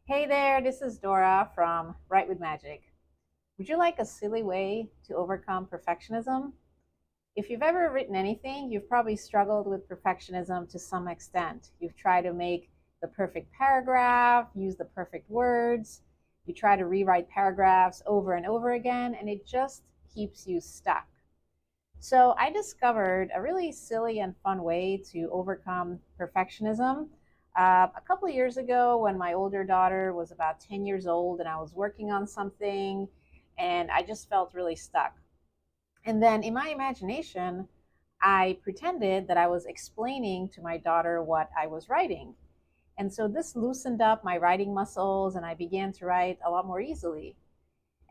Hey there, this is Dora from Write with Magic. Would you like a silly way to overcome perfectionism? If you've ever written anything, you've probably struggled with perfectionism to some extent. You've tried to make the perfect paragraph, use the perfect words, you try to rewrite paragraphs over and over again, and it just keeps you stuck. So I discovered a really silly and fun way to overcome perfectionism. A couple of years ago, when my older daughter was about 10 years old and I was working on something, and I just felt really stuck. And then in my imagination, I pretended that I was explaining to my daughter what I was writing. And so this loosened up my writing muscles, and I began to write a lot more easily.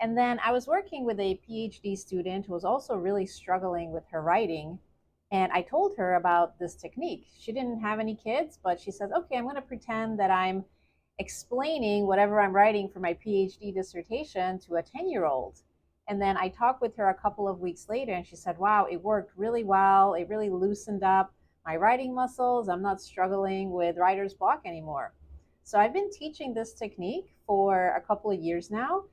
And then I was working with a PhD student who was also really struggling with her writing. And I told her about this technique. She didn't have any kids, but she says, okay, I'm going to pretend that I'm explaining whatever I'm writing for my PhD dissertation to a 10-year-old. And then I talked with her a couple of weeks later, and she said, wow, it worked really well. It really loosened up my writing muscles. I'm not struggling with writer's block anymore. So I've been teaching this technique for a couple of years now,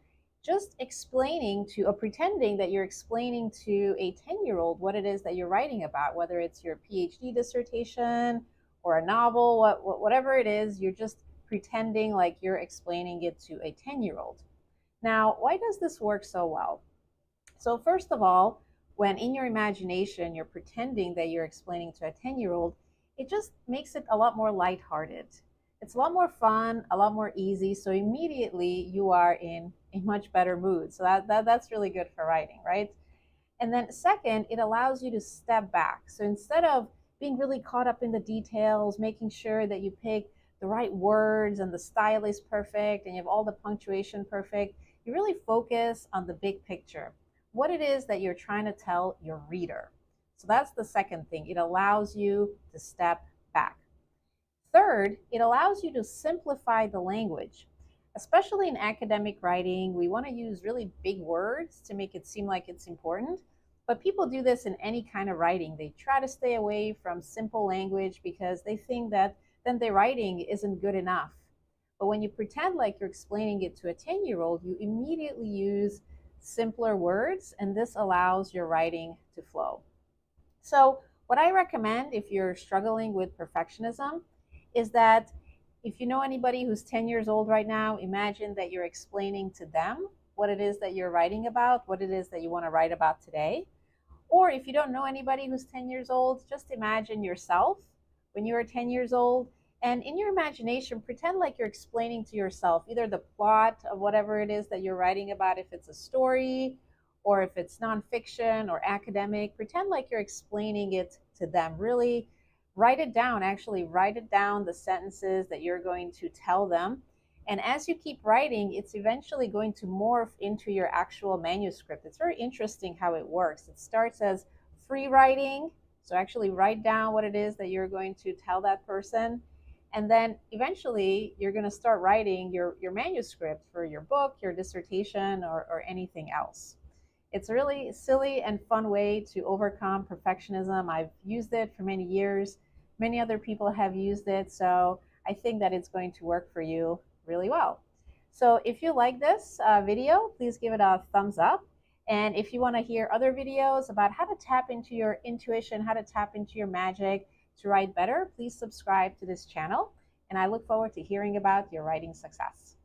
just explaining to or pretending that you're explaining to a 10-year-old what it is that you're writing about, whether it's your PhD dissertation or a novel, whatever it is, you're just pretending like you're explaining it to a 10-year-old. Now, why does this work so well? So, first of all, when in your imagination you're pretending that you're explaining to a 10-year-old, it just makes it a lot more lighthearted. It's a lot more fun, a lot more easy. So, immediately you are in a much better mood. So, that's really good for writing, right? And then, second, it allows you to step back. So, instead of being really caught up in the details, making sure that you pick the right words and the style is perfect and you have all the punctuation perfect, you really focus on the big picture, what it is that you're trying to tell your reader. So that's the second thing. It allows you to step back. Third, it allows you to simplify the language. Especially in academic writing, we want to use really big words to make it seem like it's important. But people do this in any kind of writing. They try to stay away from simple language because they think that then their writing isn't good enough. But when you pretend like you're explaining it to a 10-year-old, you immediately use simpler words, and this allows your writing to flow. So, what I recommend if you're struggling with perfectionism is that if you know anybody who's 10 years old right now, imagine that you're explaining to them what it is that you're writing about, what it is that you want to write about today. Or if you don't know anybody who's 10 years old, just imagine yourself when you were 10 years old. And in your imagination, pretend like you're explaining to yourself either the plot of whatever it is that you're writing about, if it's a story or if it's nonfiction or academic, pretend like you're explaining it to them. Really write it down, actually, write it down, the sentences that you're going to tell them. And as you keep writing, it's eventually going to morph into your actual manuscript. It's very interesting how it works. It starts as free writing, so actually write down what it is that you're going to tell that person. And then eventually you're going to start writing your manuscript for your book, your dissertation, or anything else. It's a really silly and fun way to overcome perfectionism. I've used it for many years. Many other people have used it. So I think that it's going to work for you really well. So if you like this video, please give it a thumbs up. And if you want to hear other videos about how to tap into your intuition, how to tap into your magic to write better, please subscribe to this channel. And I look forward to hearing about your writing success.